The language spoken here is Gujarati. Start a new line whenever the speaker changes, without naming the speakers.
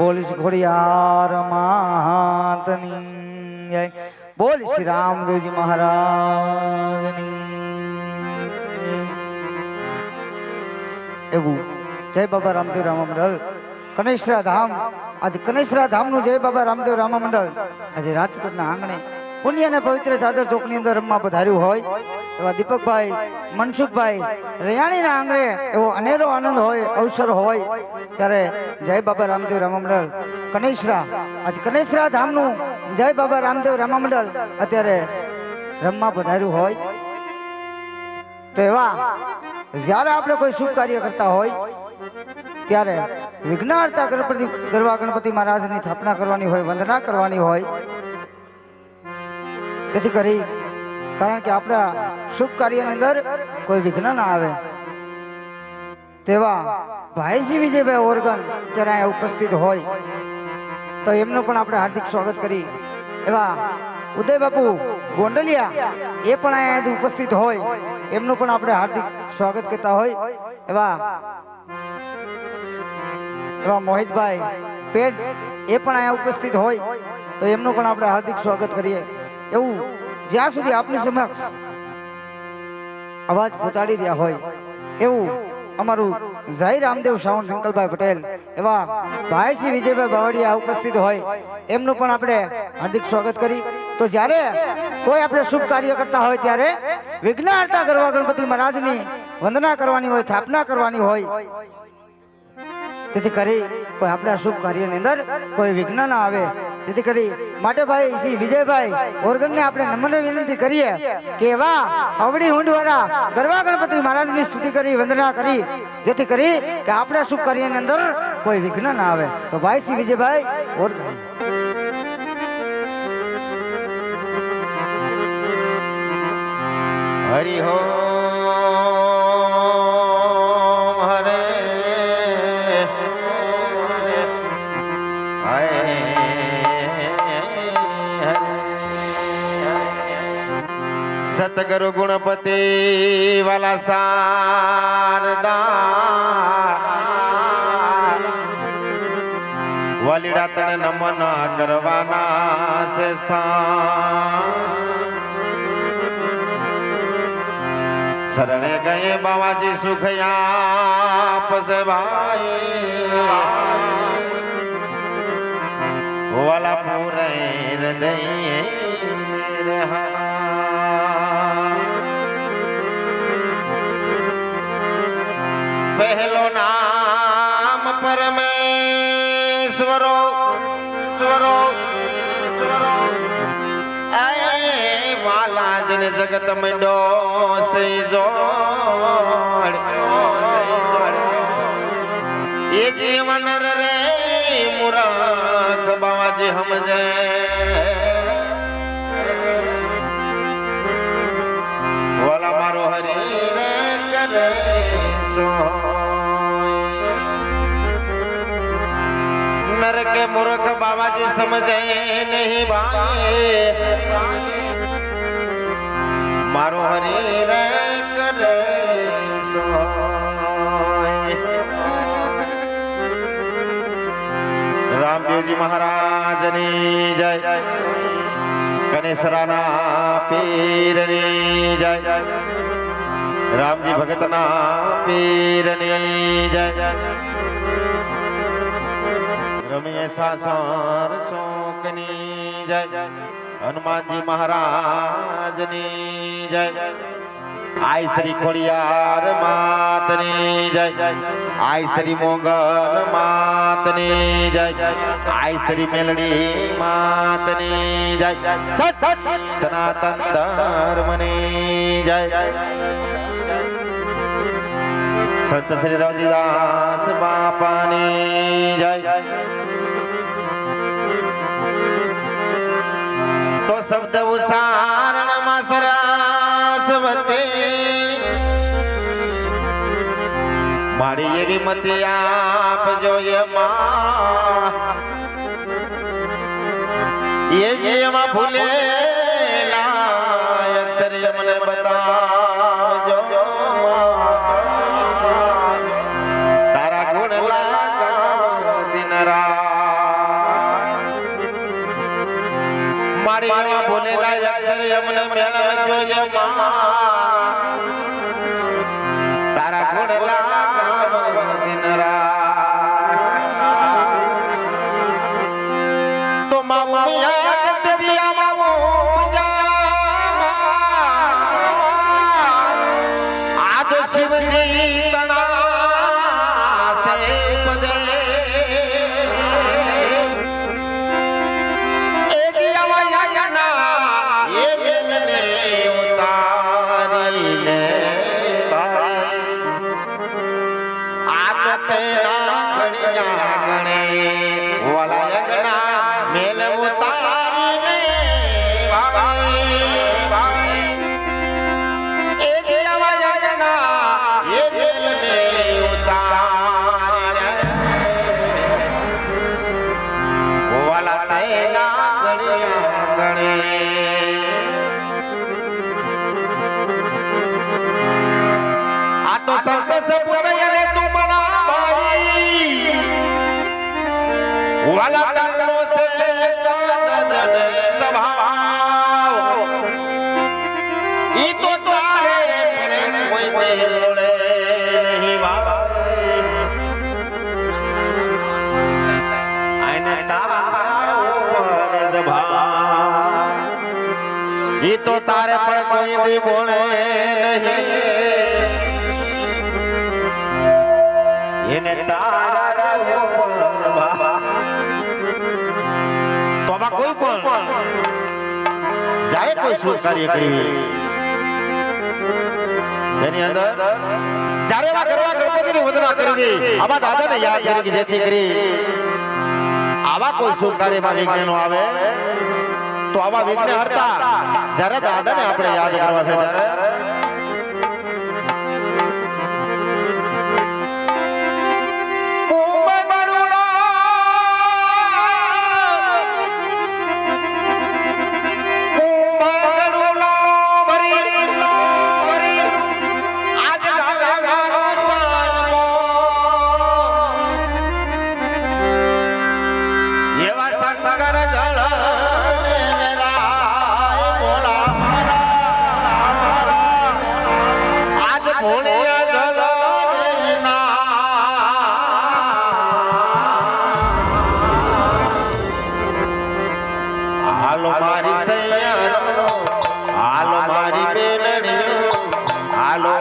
બોલ શ્રી ખોડિયાર માતની જય, બોલ શ્રી રામદેવજી મહારાજની એવું જય બાબા રામદેવ રામા મંડળ કનેશ્વરા ધામ. આજે કનેશ્વરા ધામ નું જય બાબા રામદેવ રામા મંડળ આજે રાજકોટના આંગણે પુણ્ય અને પવિત્ર ચાદર ચોકની અંદર રમવા પધાર્યું હોય એવા દીપકભાઈ મનસુખભાઈ રૈયાણીના આંગણે એવો અનેરો આનંદ હોય, અવસર હોય ત્યારે જય બાબા રામદેવ રામા મંડળ કનેશ્વરા આજે કનેશ્વરા ધામનું જય બાબા રામદેવ રામા મંડળ અત્યારે રમવા પધાર્યું હોય તો એવા જ્યારે આપણે કોઈ શુભ કાર્ય કરતા હોય ત્યારે વિઘ્નહર્તા ગરવા ગણપતિ મહારાજની સ્થાપના કરવાની હોય, વંદના કરવાની હોય. તેથી કરી કારણ કે આપણા શુભ કાર્યની અંદર કોઈ વિઘ્ન ના આવે તેવા ભાઈશ્રી વિજયભાઈ ઓરગન ત્યારે અહીંયા ઉપસ્થિત હોય તો એમનું પણ આપણે હાર્દિક સ્વાગત કરી. એવા ઉદય બાપુ ગોંડલિયા એ પણ અહીંયા ઉપસ્થિત હોય એમનું પણ આપણે હાર્દિક સ્વાગત કરતા હોય. એવા મોહિતભાઈ પેટ એ પણ અહીંયા ઉપસ્થિત હોય તો એમનું પણ આપણે હાર્દિક સ્વાગત કરીએ. એવું જ્યાં સુધી આપની સમક્ષ અવાજ પહોંચાડી રહ્યા હોય એવું અમારું જય રામદેવ સાવન શંકરભાઈ પટેલ એવા ભાઈ શ્રી વિજયભાઈ બાવળિયા ઉપસ્થિત હોય એમનું પણ આપણે હાર્દિક સ્વાગત કરી. તો જ્યારે કોઈ આપણે શુભ કાર્ય કરતા હોય ત્યારે વિઘ્નહર્તા ગરવા ગણપતિ મહારાજની વંદના કરવાની હોય, સ્થાપના કરવાની હોય. તેથી કરી કોઈ આપણા શુભ કાર્યની અંદર કોઈ વિઘ્ન ના આવે. તેથી કરી માટે ભાઈ શ્રી વિજયભાઈ ઓરગનને આપણે નમ્ર વિનંતી કરીએ કે વાહ અવડી હુંડવાળા ગરવા ગણપતિ મહારાજની સ્તુતિ કરી, વંદના કરી જેથી કરી કે આપણા શુભ કાર્યની અંદર કોઈ વિઘ્ન ના આવે. તો ભાઈ શ્રી વિજયભાઈ ઓરગન
હરિ હો સતગુરુ ગુણપતિ વાલા શારદા વાલીડા તને નમન કરવાના છે સ્થાન. શરણે ગયે બાવાજી સુખ આપશે ભાઈ વાલા પૂરે હૃદય નિરહા. પહેલો નામ પરમેશ્વરો સ્વરો સ્વરો આય વાલા જન જગત મંડો સે જોડ એ જીવન રે મુરાખ બાવાજી સમજે વાલા મારો હરી રે કરે સો नर के मूर्ख बाबाजी समझे नहीं भाई मारो हरी रे करे सोय. रामदेव जी महाराज ની જય, કનેસરાના પીરની જય, રામજી ભગતના પીરની જય, રમીએ સાસર ચોકની જય, હનુમાનજી મહારાજની જય, આઈ શ્રી ખોડિયાર માતની જય, આઈ શ્રી મોગલ માતની જય, આઈ શ્રી મેલડી માતની જય, સનાતન ધર્મની જય, સંત શ્રી રવિદાસ બાપાની જય. તો શબ્દ ઉચ્ચારણ માં સરસ્વતી મારી એવી મતી આપજો એમાં એ જેમાં ભૂલેલા અક્ષર મને બતાવજો. તારા ગુણ લાગા દિન રાત બોલેલા અક્ષર અમને મેળવજો જો માં તારા ઘોડલા ગામ દિન રાત તો મામુયા જગત દિયા મામો પંજા આ તો શિવજી તણા સે પદે એ દિયા યના એ મેલને ઉતારીને તેના ઘડિયા ગણે વાલા યગના મેલ ઉતારીને એ દેવા યગના એ મેલને ઉતારીને વાલા તેના ઘડિયા ગણે આ તો સંસસ પુતયને તું वाला तन्नो से जन स्वभाव ई तो तारे पर कोई दे बोले नहीं भाई आने तारा ऊपर दबाव ई तो तारे पर कोई दे बोले नहीं इने तारा ऊपर तो आमा कोई पण जाए कोई शुभ कार्य કરી એની અંદર જ્યારે વા કરવા ગણપતિની વંદના કરવી આવા દાદાને યાદ કરી જેથી કરી આવા કોઈ શુભ કાર્યમાં વિઘ્ન ન આવે તો આવા વિઘ્ન હરતા જ્યારે દાદાને આપણે યાદ કરવા છે ત્યારે હાલો મારી સૈયા હાલો મારી બેનડીઓ હાલો